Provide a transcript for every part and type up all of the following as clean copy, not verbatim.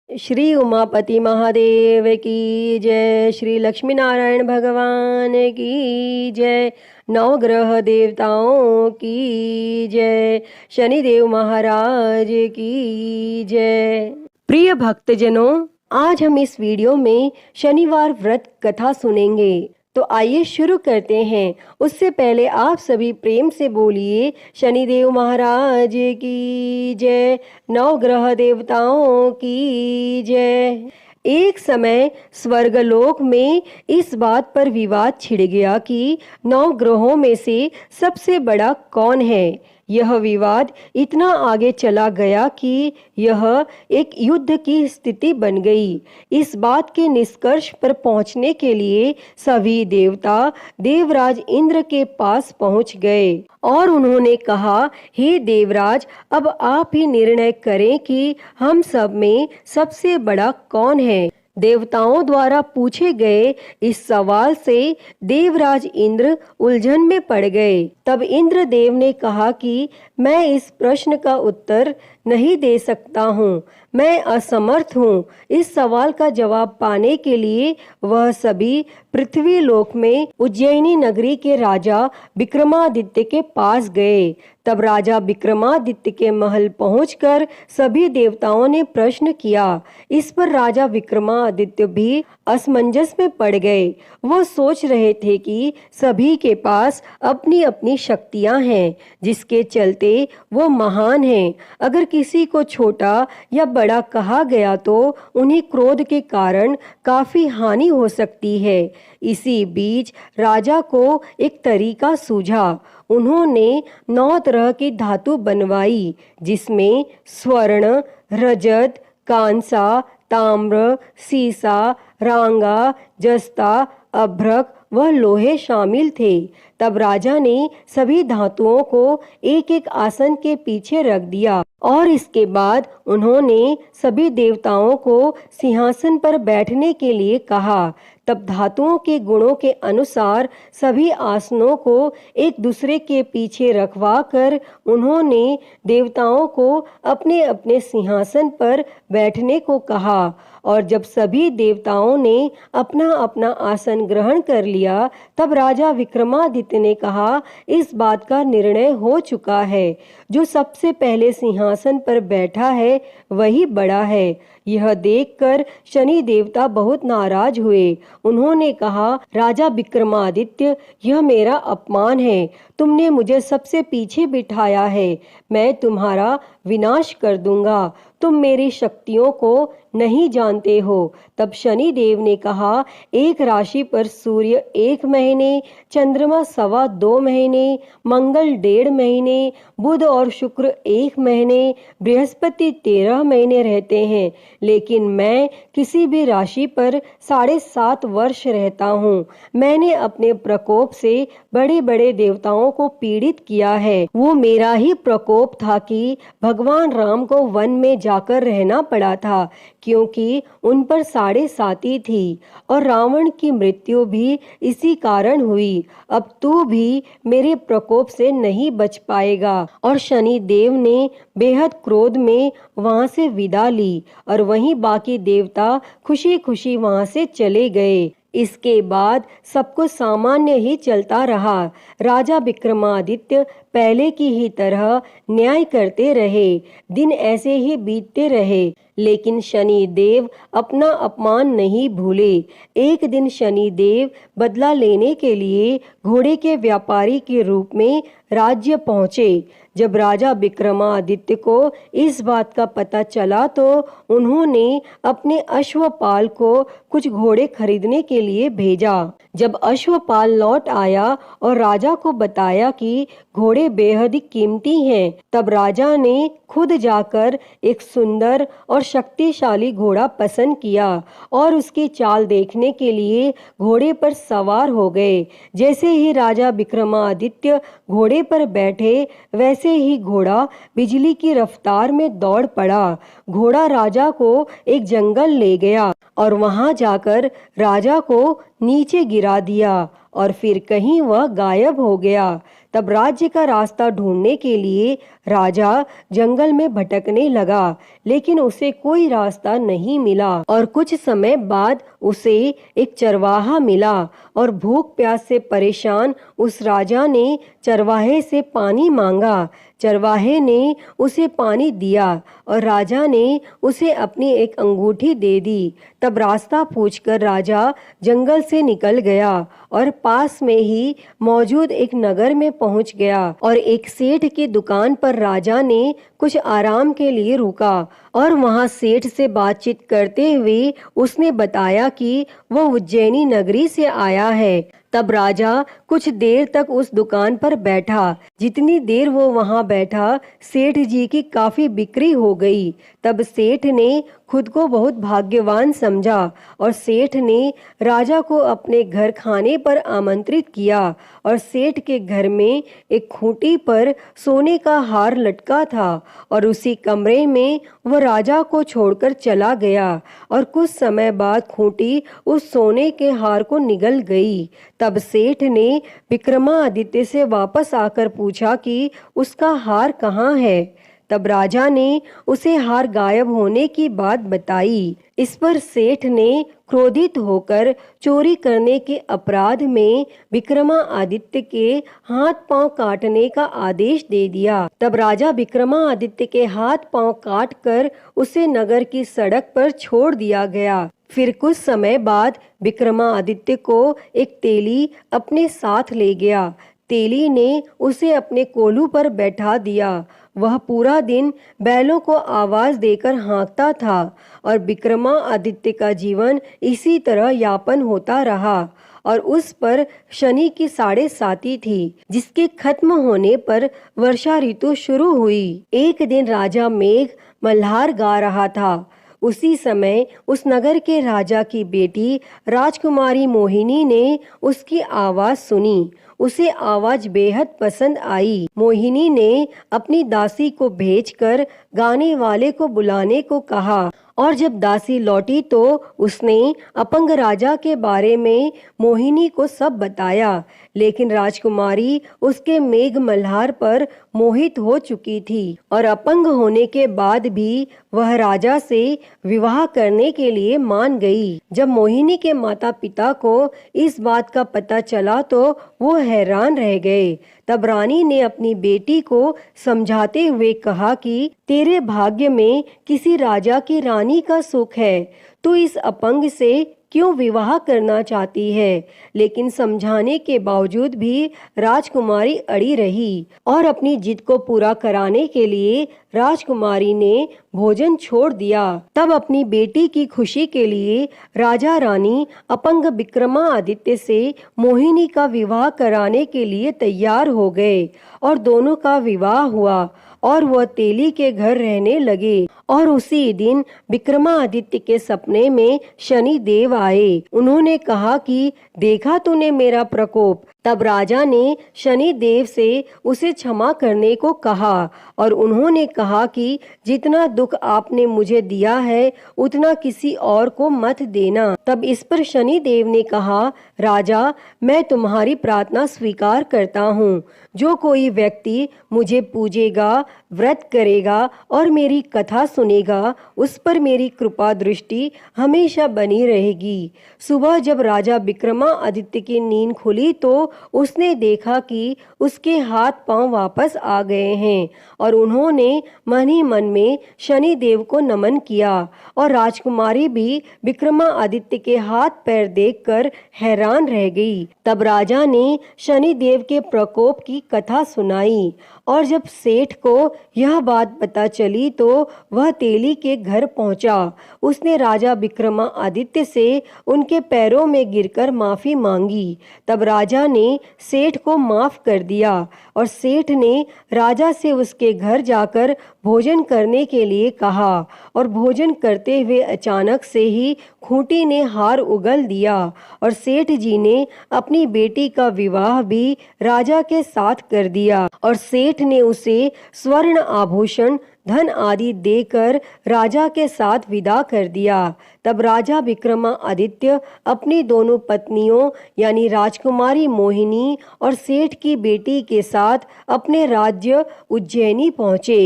श्री उमापति महादेव की जय। श्री लक्ष्मी नारायण भगवान की जय। नवग्रह देवताओं की जय। शनिदेव महाराज की जय। प्रिय भक्तजनों, आज हम इस वीडियो में शनिवार व्रत कथा सुनेंगे। तो आइए शुरू करते हैं। उससे पहले आप सभी प्रेम से बोलिए शनिदेव महाराज की जय। नवग्रह देवताओं की जय। एक समय स्वर्गलोक में इस बात पर विवाद छिड़ गया कि 9 ग्रहों में से सबसे बड़ा कौन है। यह विवाद इतना आगे चला गया कि यह एक युद्ध की स्थिति बन गई। इस बात के निष्कर्ष पर पहुंचने के लिए सभी देवता देवराज इंद्र के पास पहुंच गए और उन्होंने कहा, हे देवराज, अब आप ही निर्णय करें कि हम सब में सबसे बड़ा कौन है। देवताओं द्वारा पूछे गए इस सवाल से देवराज इंद्र उलझन में पड़ गए। तब इंद्रदेव ने कहा कि मैं इस प्रश्न का उत्तर नहीं दे सकता हूँ, मैं असमर्थ हूँ। इस सवाल का जवाब पाने के लिए वह सभी पृथ्वी लोक में उज्जैनी नगरी के राजा विक्रमादित्य के पास गए। तब राजा विक्रमादित्य के महल पहुंचकर सभी देवताओं ने प्रश्न किया। इस पर राजा विक्रमादित्य भी असमंजस में पड़ गए। वो सोच रहे थे कि सभी के पास अपनी अपनी शक्तियां हैं, जिसके चलते वो महान हैं। अगर किसी को छोटा या बड़ा कहा गया तो उन्हें क्रोध के कारण काफी हानि हो सकती है। इसी बीच राजा को एक तरीका सूझा। उन्होंने 9 तरह की धातु बनवाई, जिसमें स्वर्ण, रजत, कांसा, ताम्र, सीसा, रांगा, जस्ता, अभ्रक व लोहे शामिल थे। तब राजा ने सभी धातुओं को एक एक आसन के पीछे रख दिया और इसके बाद उन्होंने सभी देवताओं को सिंहासन पर बैठने के लिए कहा। तब धातुओं के गुणों के अनुसार सभी आसनों को एक दूसरे के पीछे रखवा कर उन्होंने देवताओं को अपने अपने सिंहासन पर बैठने को कहा। और जब सभी देवताओं ने अपना अपना आसन ग्रहण कर लिया, तब राजा विक्रमादित्य ने कहा, इस बात का निर्णय हो चुका है। जो सबसे पहले सिंहासन पर बैठा है वही बड़ा है। यह देखकर शनि देवता बहुत नाराज हुए। उन्होंने कहा, राजा विक्रमादित्य, यह मेरा अपमान है। तुमने मुझे सबसे पीछे बिठाया है। मैं तुम्हारा विनाश कर दूंगा। तुम मेरी शक्तियों को नहीं जानते हो। तब शनि देव ने कहा, एक राशि पर सूर्य 1 महीने, चंद्रमा 2.25 महीने, मंगल 1.5 महीने, बुध और शुक्र 1 महीने, बृहस्पति 13 महीने रहते हैं, लेकिन मैं किसी भी राशि पर 7.5 वर्ष रहता हूँ। मैंने अपने प्रकोप से बड़े बड़े देवताओं को पीड़ित किया है। वो मेरा ही प्रकोप था कि भगवान राम को वन में जाकर रहना पड़ा था, क्योंकि उन पर 7.5 थी और रावण की मृत्यु भी इसी कारण हुई। अब तू भी मेरे प्रकोप से नहीं बच पाएगा। और शनि देव ने बेहद क्रोध में वहां से विदा ली और वहीं बाकी देवता खुशी खुशी वहां से चले गए। इसके बाद सब कुछ सामान्य ही चलता रहा। राजा विक्रमादित्य पहले की ही तरह न्याय करते रहे। दिन ऐसे ही बीतते रहे, लेकिन शनि देव अपना अपमान नहीं भूले। एक दिन शनि देव बदला लेने के लिए घोड़े के व्यापारी के रूप में राज्य पहुंचे। जब राजा विक्रमादित्य को इस बात का पता चला तो उन्होंने अपने अश्वपाल को कुछ घोड़े खरीदने के लिए भेजा। जब अश्वपाल लौट आया और राजा को बताया कि घोड़े बेहद ही कीमती हैं, तब राजा ने खुद जाकर एक सुंदर और शक्तिशाली घोड़ा पसंद किया और उसकी चाल देखने के लिए घोड़े पर सवार हो गए। जैसे ही राजा विक्रमादित्य घोड़े पर बैठे, वैसे ही घोड़ा बिजली की रफ्तार में दौड़ पड़ा। घोड़ा राजा को एक जंगल ले गया और वहां जाकर राजा को नीचे गिरा दिया और फिर कहीं वह गायब हो गया। तब राज्य का रास्ता ढूंढने के लिए राजा जंगल में भटकने लगा, लेकिन उसे कोई रास्ता नहीं मिला। और कुछ समय बाद उसे एक चरवाहा मिला और भूख प्यास से परेशान उस राजा ने चरवाहे से पानी मांगा। चरवाहे ने उसे पानी दिया और राजा ने उसे अपनी एक अंगूठी दे दी। तब रास्ता पूछकर राजा जंगल से निकल गया और पास में ही मौजूद एक नगर में पहुंच गया। और एक सेठ की दुकान पर राजा ने कुछ आराम के लिए रुका और वहां सेठ से बातचीत करते हुए उसने बताया कि वह उज्जैनी नगरी से आया है। तब राजा कुछ देर तक उस दुकान पर बैठा। जितनी देर वो वहां बैठा, सेठ जी की काफी बिक्री हो गई। तब सेठ ने खुद को बहुत भाग्यवान समझा और सेठ ने राजा को अपने घर खाने पर आमंत्रित किया। और सेठ के घर में एक खूंटी पर सोने का हार लटका था और उसी कमरे में वह राजा को छोड़कर चला गया। और कुछ समय बाद खूंटी उस सोने के हार को निगल गई। तब सेठ ने विक्रमादित्य से वापस आकर पूछा कि उसका हार कहाँ है। तब राजा ने उसे हार गायब होने की बात बताई। इस पर सेठ ने क्रोधित होकर चोरी करने के अपराध में विक्रमादित्य के हाथ पांव काटने का आदेश दे दिया। तब राजा विक्रमादित्य के हाथ पांव काट कर उसे नगर की सड़क पर छोड़ दिया गया। फिर कुछ समय बाद विक्रमादित्य को एक तेली अपने साथ ले गया। तेली ने उसे अपने कोल्हू पर बैठा दिया। वह पूरा दिन बैलों को आवाज देकर हाँकता था और विक्रमादित्य का जीवन इसी तरह यापन होता रहा। और उस पर शनि की 7.5 थी, जिसके खत्म होने पर वर्षा ऋतु शुरू हुई। एक दिन राजा मेघ मल्हार गा रहा था। उसी समय उस नगर के राजा की बेटी राजकुमारी मोहिनी ने उसकी आवाज सुनी। उसे आवाज बेहद पसंद आई। मोहिनी ने अपनी दासी को भेजकर गाने वाले को बुलाने को कहा और जब दासी लौटी तो उसने अपंग राजा के बारे में मोहिनी को सब बताया। लेकिन राजकुमारी उसके मेघ मल्हार पर मोहित हो चुकी थी और अपंग होने के बाद भी वह राजा से विवाह करने के लिए मान गई। जब मोहिनी के माता पिता को इस बात का पता चला तो वो हैरान रह गए। तब रानी ने अपनी बेटी को समझाते हुए कहा कि तेरे भाग्य में किसी राजा की रानी का सुख है, तू इस अपंग से क्यों विवाह करना चाहती है। लेकिन समझाने के बावजूद भी राजकुमारी अड़ी रही और अपनी जिद को पूरा कराने के लिए राजकुमारी ने भोजन छोड़ दिया। तब अपनी बेटी की खुशी के लिए राजा रानी अपंग विक्रमादित्य से मोहिनी का विवाह कराने के लिए तैयार हो गए और दोनों का विवाह हुआ और वह तेली के घर रहने लगे। और उसी दिन विक्रमादित्य के सपने में शनि देव आए। उन्होंने कहा कि देखा तूने मेरा प्रकोप। तब राजा ने शनि देव से उसे क्षमा करने को कहा और उन्होंने कहा कि जितना दुख आपने मुझे दिया है उतना किसी और को मत देना। तब इस पर शनि देव ने कहा, राजा मैं तुम्हारी प्रार्थना स्वीकार करता हूँ। जो कोई व्यक्ति मुझे पूजेगा, व्रत करेगा और मेरी कथा सुनेगा, उस पर मेरी कृपा दृष्टि हमेशा बनी रहेगी। सुबह जब राजा विक्रमादित्य की नींद खुली तो उसने देखा कि उसके हाथ पांव वापस आ गए हैं और उन्होंने मन ही मन में शनि देव को नमन किया। और राजकुमारी भी विक्रमादित्य के हाथ पैर देखकर हैरान रह गई। तब राजा ने शनि देव के प्रकोप की कथा सुनाई और जब सेठ को यह बात पता चली तो वह तेली के घर पहुंचा। उसने राजा विक्रमादित्य से उनके पैरों में गिरकर माफी मांगी। तब राजा ने सेठ को माफ कर दिया और सेठ ने राजा से उसके घर जाकर भोजन करने के लिए कहा। और भोजन करते हुए अचानक से ही खूंटी ने हार उगल दिया और सेठ जी ने अपनी बेटी का विवाह भी राजा के साथ कर दिया और सेठ ने उसे स्वर्ण आभूषण धन आदि देकर राजा के साथ विदा कर दिया। तब राजा विक्रमादित्य अपनी दोनों पत्नियों यानी राजकुमारी मोहिनी और सेठ की बेटी के साथ अपने राज्य उज्जैनी पहुँचे।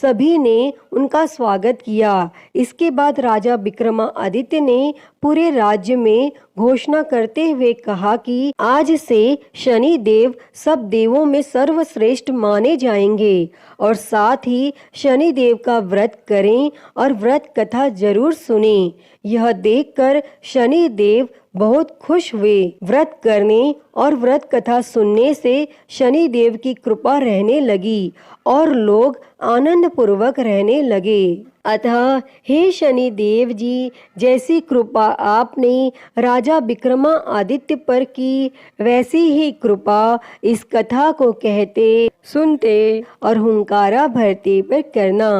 सभी ने उनका स्वागत किया। इसके बाद राजा विक्रमादित्य ने पूरे राज्य में घोषणा करते हुए कहा कि आज से शनि देव सब देवों में सर्वश्रेष्ठ माने जाएंगे और साथ ही शनि देव का व्रत करें और व्रत कथा जरूर सुनें। यह देखकर शनि देव बहुत खुश हुए। व्रत करने और व्रत कथा सुनने से शनि देव की कृपा रहने लगी और लोग आनंद पूर्वक रहने लगे। अतः हे शनि देव जी, जैसी कृपा आपने राजा विक्रमादित्य पर की, वैसी ही कृपा इस कथा को कहते, सुनते और हुंकारा भरते पर करना।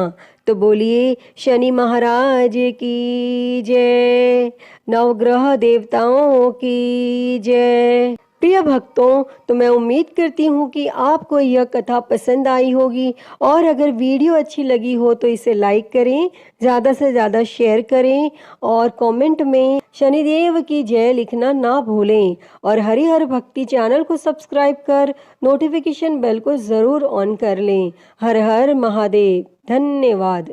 तो बोलिए शनि महाराज की जय, नवग्रह देवताओं की जय। प्रिय भक्तों, तो मैं उम्मीद करती हूँ कि आपको यह कथा पसंद आई होगी और अगर वीडियो अच्छी लगी हो तो इसे लाइक करें, ज़्यादा से ज़्यादा शेयर करें और कमेंट में शनिदेव की जय लिखना ना भूलें और हरिहर भक्ति चैनल को सब्सक्राइब कर नोटिफिकेशन बेल को ज़रूर ऑन कर लें। हर हर महादेव। धन्यवाद।